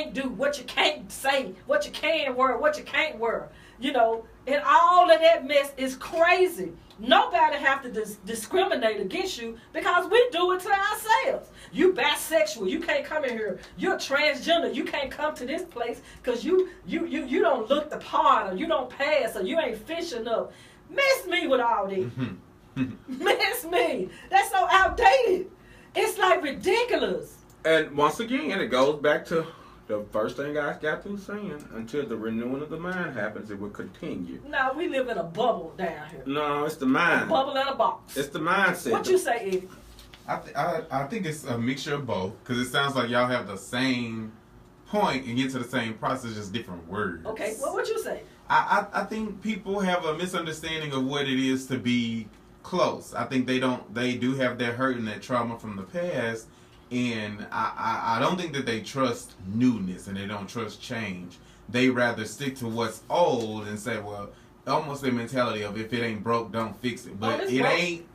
can't do, what you can't say, what you can wear, what you can't wear. You know, and all of that mess is crazy. Nobody have to discriminate against you because we do it to ourselves. You bisexual, you can't come in here. You're transgender, you can't come to this place because you don't look the part, or you don't pass, or you ain't fish enough. Miss me with all this. Miss me. That's so outdated. It's like ridiculous. And once again, it goes back to the first thing I got through saying, until the renewing of the mind happens, it will continue. No, we live in a bubble down here. No, it's the mind. A bubble in a box. It's the mindset. What you say, Eddie? I think it's a mixture of both, because it sounds like y'all have the same point and get to the same process, just different words. Okay, well, what you say? I think people have a misunderstanding of what it is to be close. I think they do have that hurt and that trauma from the past. And I don't think that they trust newness and they don't trust change. They rather stick to what's old and say, well, almost the mentality of if it ain't broke, don't fix it. But it ain't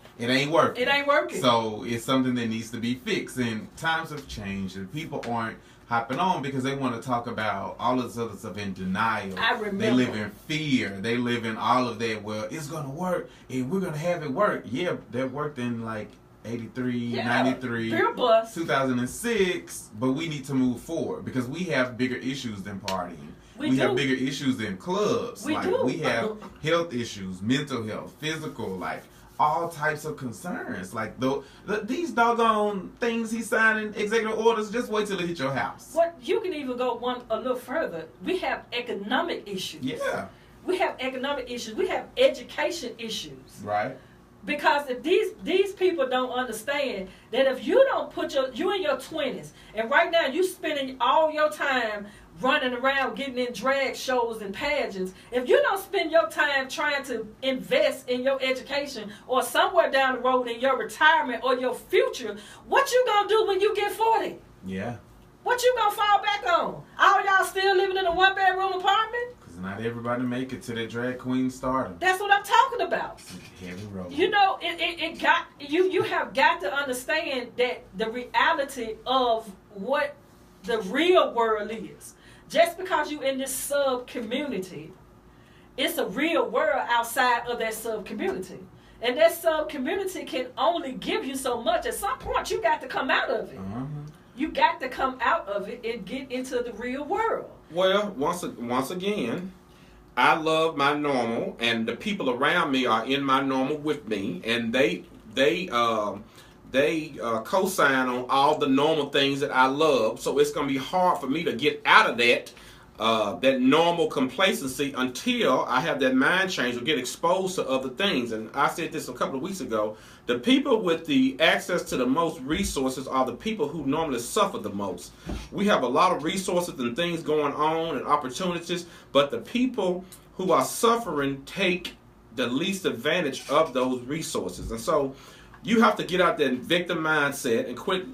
working. It ain't working. So it's something that needs to be fixed. And times have changed and people aren't hopping on because they want to talk about all of this other stuff in denial. I remember. They live in fear. They live in all of that. Well, it's going to work and we're going to have it work. Yeah, that worked in like 83, 93, 2006, but we need to move forward because we have bigger issues than partying. We have bigger issues than clubs. We have health issues, mental health, physical, like all types of concerns. Like these doggone things he's signing, executive orders, just wait till it hit your house. What you can even go a little further. We have economic issues. Yeah. We have economic issues. We have education issues. Right. Because if these people don't understand that if you don't put you in your 20s, and right now you spending all your time running around getting in drag shows and pageants, if you don't spend your time trying to invest in your education or somewhere down the road in your retirement or your future, what you gonna do when you get 40? Yeah. What you gonna fall back on? All y'all still living in a 1-bedroom apartment? Not everybody make it to that drag queen stardom. That's what I'm talking about. Heavy road. You know, it got you have got to understand that the reality of what the real world is. Just because you in this sub community, it's a real world outside of that sub community. And that sub community can only give you so much. At some point you got to come out of it. Uh-huh. You got to come out of it and get into the real world. Well, once again, I love my normal, and the people around me are in my normal with me, and they co-sign on all the normal things that I love. So it's gonna be hard for me to get out of that normal complacency until I have that mind change or get exposed to other things. And I said this a couple of weeks ago. The people with the access to the most resources are the people who normally suffer the most. We have a lot of resources and things going on and opportunities, but the people who are suffering take the least advantage of those resources. And so you have to get out that victim mindset and quit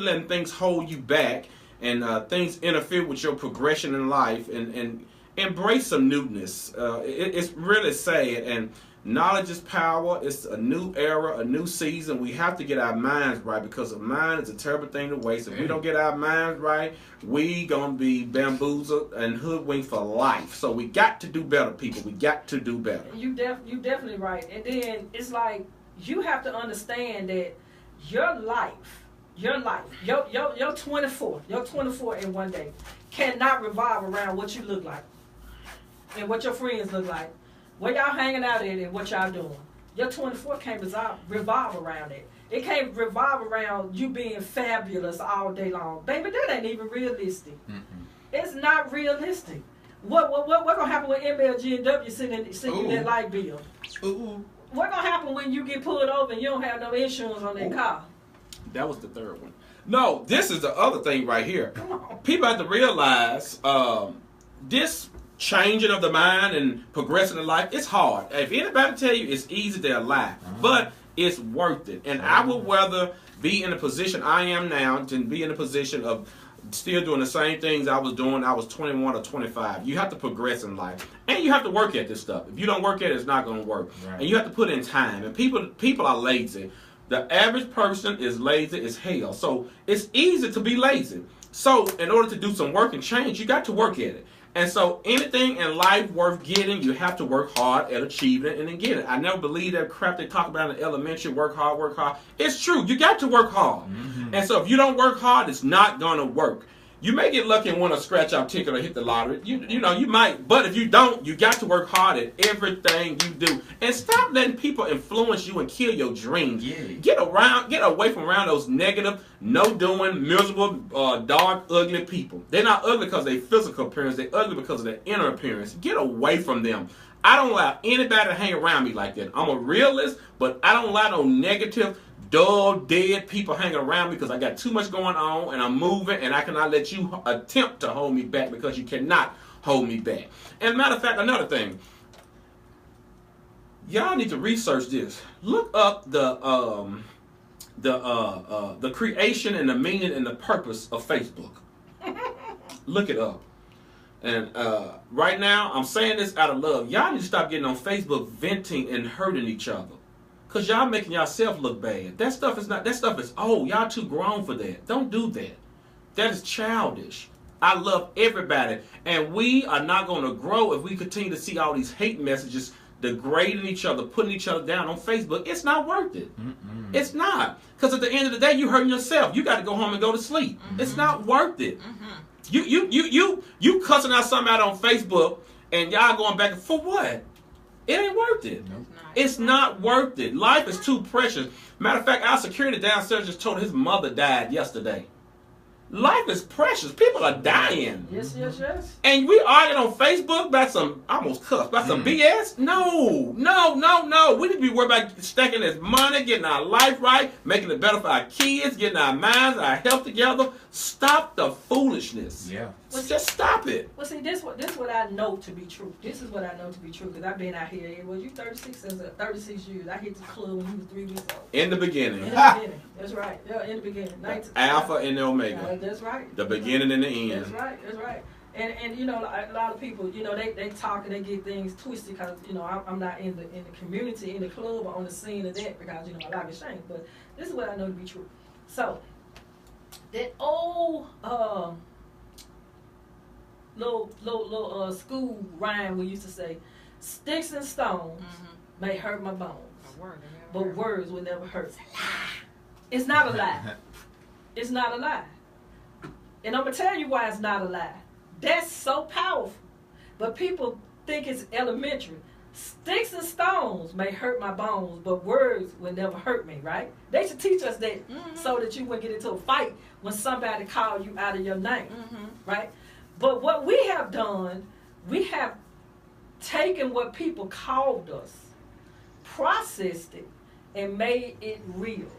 letting things hold you back and things interfere with your progression in life, and embrace some newness. It's really sad, and knowledge is power. It's a new era, a new season. We have to get our minds right, because a mind is a terrible thing to waste. If we don't get our minds right, we gonna be bamboozled and hoodwinked for life. So we got to do better, people. We got to do better. You definitely right. And then it's like you have to understand that your life, your 24 in one day cannot revolve around what you look like and what your friends look like, where y'all hanging out at and what y'all doing. Your 24 can't revolve around it. It can't revolve around you being fabulous all day long. Baby, that ain't even realistic. Mm-hmm. It's not realistic. What gonna happen when MLG&W sitting in that light bill? Ooh. What gonna happen when you get pulled over and you don't have no insurance on that car? That was the third one. No, this is the other thing right here. Come on. People have to realize this changing of the mind and progressing in life, it's hard. If anybody tell you it's easy, they're lying. But it's worth it. And I would rather be in the position I am now than be in the position of still doing the same things I was doing. I was 21 or 25. You have to progress in life, and you have to work at this stuff. If you don't work at it, it's not going to work. Right. And you have to put in time. And people are lazy. The average person is lazy as hell. So it's easy to be lazy. So in order to do some work and change, you got to work at it. And so anything in life worth getting, you have to work hard at achieving it and then get it. I never believe that crap they talk about in elementary, work hard, work hard. It's true. You got to work hard. Mm-hmm. And so if you don't work hard, it's not going to work. You may get lucky and win a scratch-out ticket or hit the lottery. You know, you might. But if you don't, you got to work hard at everything you do. And stop letting people influence you and kill your dreams. Yeah. Get away from around those negative, no-doing, miserable, dark, ugly people. They're not ugly because of their physical appearance. They're ugly because of their inner appearance. Get away from them. I don't allow anybody to hang around me like that. I'm a realist, but I don't allow no negative, dull, dead people hanging around me because I got too much going on and I'm moving and I cannot let you attempt to hold me back because you cannot hold me back. And matter of fact, another thing, y'all need to research this. Look up the creation and the meaning and the purpose of Facebook. Look it up. And right now, I'm saying this out of love. Y'all need to stop getting on Facebook venting and hurting each other. Because y'all making yourself look bad. That stuff is old. Y'all too grown for that. Don't do that. That is childish. I love everybody. And we are not going to grow if we continue to see all these hate messages degrading each other, putting each other down on Facebook. It's not worth it. Mm-mm. It's not. Because at the end of the day, you're hurting yourself. You got to go home and go to sleep. Mm-hmm. It's not worth it. Mm-hmm. You cussing out somebody on Facebook and y'all going back for what? It ain't worth it. Nope. It's not worth it. Life is too precious. Matter of fact, our security downstairs just told his mother died yesterday. Life is precious. People are dying. Yes. And we arguing on Facebook about some, I almost cussed, about some BS? No. We need to be worried about stacking this money, getting our life right, making it better for our kids, getting our minds, our health together. Stop the foolishness. Yeah. Well, just stop it. Well, see, this what I know to be true. This is what I know to be true because I've been out here. Well, you 36 years. I hit the club when you was 3 years old. In the beginning. That's right. Yeah, in the beginning. Alpha and the Omega. That's right. The beginning and the end. That's right. And you know, a lot of people, you know, they talk and they get things twisted because, you know, I'm not in the community, in the club, or on the scene of that because, you know, I like to shame. But this is what I know to be true. So, that old little school rhyme we used to say, sticks and stones may hurt my bones, but words will never hurt. It's not a lie. It's not a lie. And I'm going to tell you why it's not a lie. That's so powerful. But people think it's elementary. Sticks and stones may hurt my bones, but words will never hurt me, right? They should teach us that so that you wouldn't get into a fight when somebody called you out of your name, right? But what we have done, we have taken what people called us, processed it, and made it real.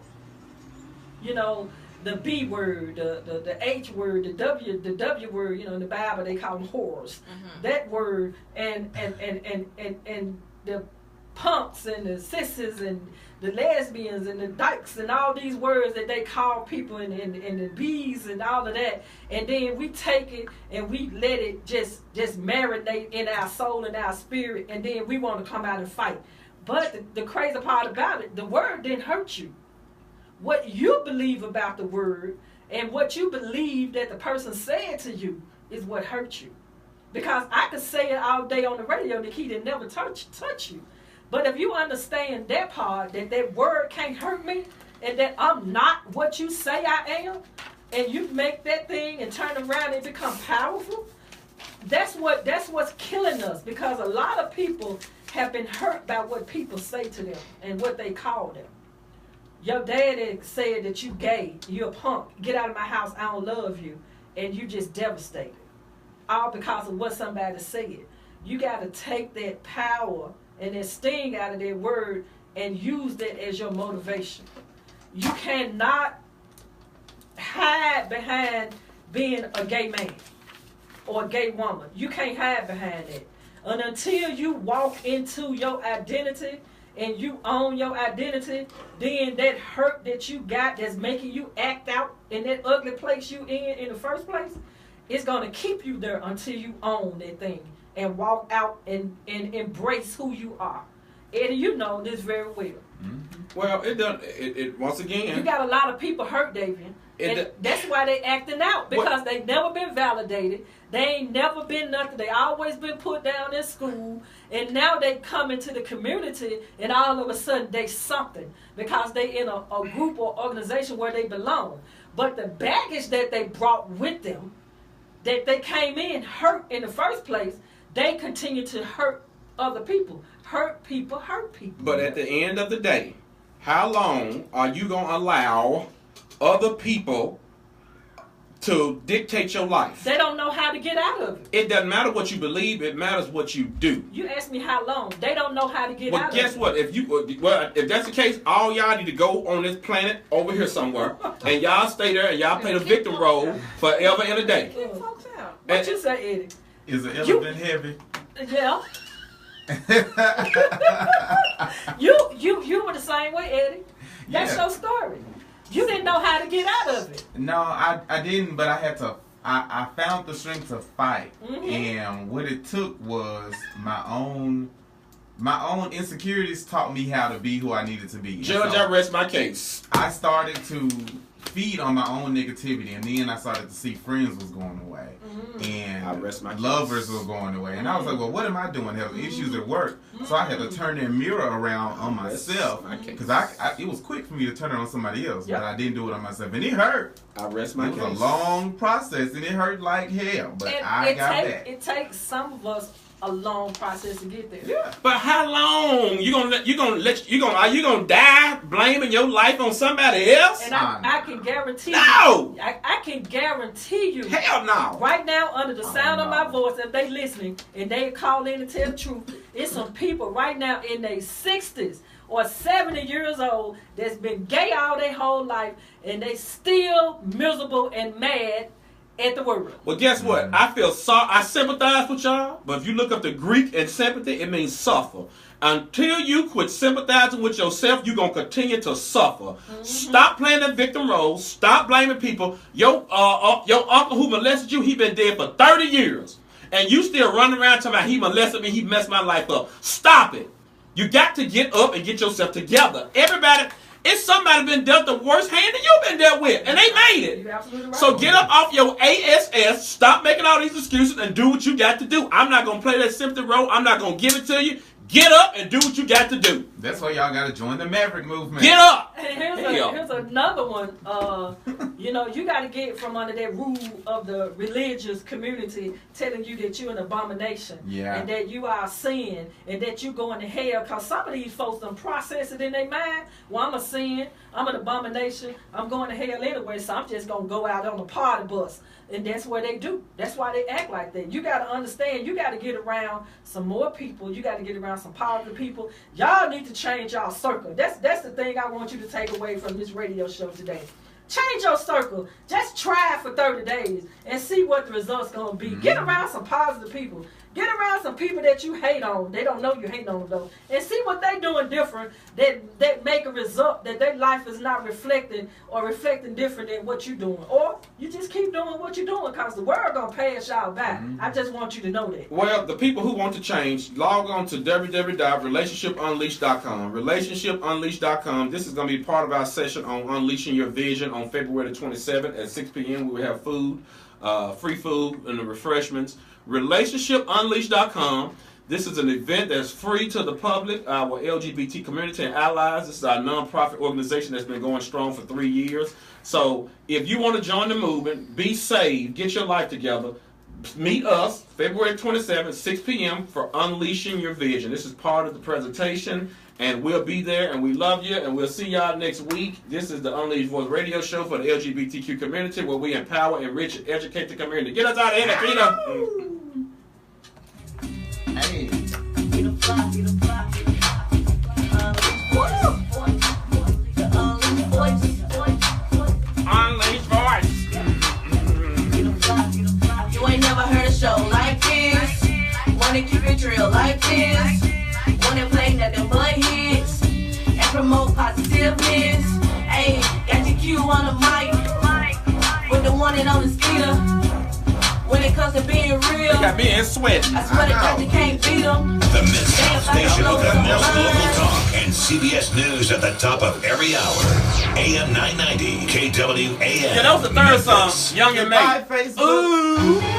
You know, the B word, the H word, the W word, you know, in the Bible they call them whores. That word and the punks and the sisses and the lesbians and the dykes and all these words that they call people and the bees and all of that. And then we take it and we let it just marinate in our soul and our spirit, and then we want to come out and fight. But the crazy part about it, the word didn't hurt you. What you believe about the word and what you believe that the person said to you is what hurt you. Because I could say it all day on the radio, that he didn't never touch you. But if you understand that part, that word can't hurt me, and that I'm not what you say I am, and you make that thing and turn around and become powerful, that's what's killing us. Because a lot of people have been hurt by what people say to them and what they call them. Your daddy said that you gay, you're a punk, get out of my house, I don't love you, and you just devastated. All because of what somebody said. You got to take that power and that sting out of that word and use that as your motivation. You cannot hide behind being a gay man or a gay woman. You can't hide behind that. And until you walk into your identity and you own your identity, then that hurt that you got that's making you act out in that ugly place you in the first place, it's going to keep you there until you own that thing and walk out and embrace who you are. Eddie, you know this very well. Well, it does. It once again. You got a lot of people hurt, Davian. That's why they acting out, because they never been validated. They ain't never been nothing. They always been put down in school, and now they come into the community, and all of a sudden they something because they in a group or organization where they belong. But the baggage that they brought with them, that they came in hurt in the first place, they continue to hurt other people. Hurt people, hurt people. But at the end of the day, how long are you going to allow other people to dictate your life? They don't know how to get out of it. It doesn't matter what you believe, it matters what you do. You asked me how long. They don't know how to get out of it. Well, guess what? If that's the case, all y'all need to go on this planet over here somewhere, and y'all stay there and y'all play the victim role forever and a day. Kick folks out. What you say, Eddie? Is the elephant heavy? Yeah. you were the same way, Eddie. That's your story. You didn't know how to get out of it. No, I didn't, but I had to. I found the strength to fight, and what it took was my own insecurities taught me how to be who I needed to be. Judge, I rest my case. I started to feed on my own negativity, and then I started to see friends was going away, and lovers were going away, and I was like, well, what am I doing? Having issues at work, so I had to turn that mirror around on myself, because it was quick for me to turn it on somebody else, but I didn't do it on myself, and it hurt. I rest my case. It was a long process, and it hurt like hell, but I got back. It takes some of us a long process to get there. Yeah. But how long? Are you gonna die blaming your life on somebody else? And I can guarantee no! I can guarantee you. Hell no. Right now, under the sound of my voice, if they listening and they call in and tell the truth, it's some people right now in their 60s or 70 years old that's been gay all their whole life, and they still miserable and mad at the world. Well, guess what? I sympathize with y'all, but if you look up the Greek in sympathy, it means suffer. Until you quit sympathizing with yourself, you're going to continue to suffer. Stop playing the victim role. Stop blaming people. Your uncle who molested you, he been dead for 30 years. And you still running around talking about he molested me, he messed my life up. Stop it. You got to get up and get yourself together. Everybody... It's somebody been dealt the worst hand that you've been dealt with, and they made it. You're absolutely right. So get up off your ASS, stop making all these excuses, and do what you got to do. I'm not going to play that sympathy role. I'm not going to give it to you. Get up and do what you got to do. That's why y'all got to join the Maverick movement. Get up. And here's another one. You got to get from under that rule of the religious community telling you that you're an abomination. Yeah. And that you are a sin. And that you're going to hell. Because some of these folks done process it in their mind. Well, I'm a sin. I'm an abomination. I'm going to hell anyway. So I'm just going to go out on a party bus. And that's what they do. That's why they act like that. You got to understand, you got to get around some more people. You got to get around some positive people. Y'all need to change y'all circle. That's the thing I want you to take away from this radio show today. Change your circle. Just try it for 30 days and see what the results going to be. Get around some positive people. Get around some people that you hate on. They don't know you hate on them though. And see what they doing different that make a result that their life is not reflecting different than what you doing. Or you just keep doing what you're doing because the world going to pass y'all by. I just want you to know that. Well, the people who want to change, log on to www.relationshipunleashed.com. Relationshipunleashed.com. This is going to be part of our session on Unleashing Your Vision on February the 27th at 6 p.m. We will have food, free food and the refreshments. RelationshipUnleashed.com. This is an event that's free to the public, our LGBT community and allies. This is our nonprofit organization that's been going strong for 3 years. So if you want to join the movement, be saved, get your life together, meet us February 27th, 6 p.m. for Unleashing Your Vision. This is part of the presentation, and we'll be there, and we love you, and we'll see y'all next week. This is the Unleashed Voice radio show for the LGBTQ community where we empower, enrich, and educate the community. Get us out of here, Katrina. Hey. Unleashed Voice. You ain't never heard a show like this. Wanna keep it real like this. Wanna play nothing but hits and promote positiveness. Hey, got your cue on the mic with the one and only Skeeter. When it comes to being real, Got me in sweat. I swear to God you can't beat them. The Mid-South Station with the most local talk and CBS News at the top of every hour. AM 990, KWAM. Yeah, that was the third song, Young and May. Goodbye, Facebook. Ooh.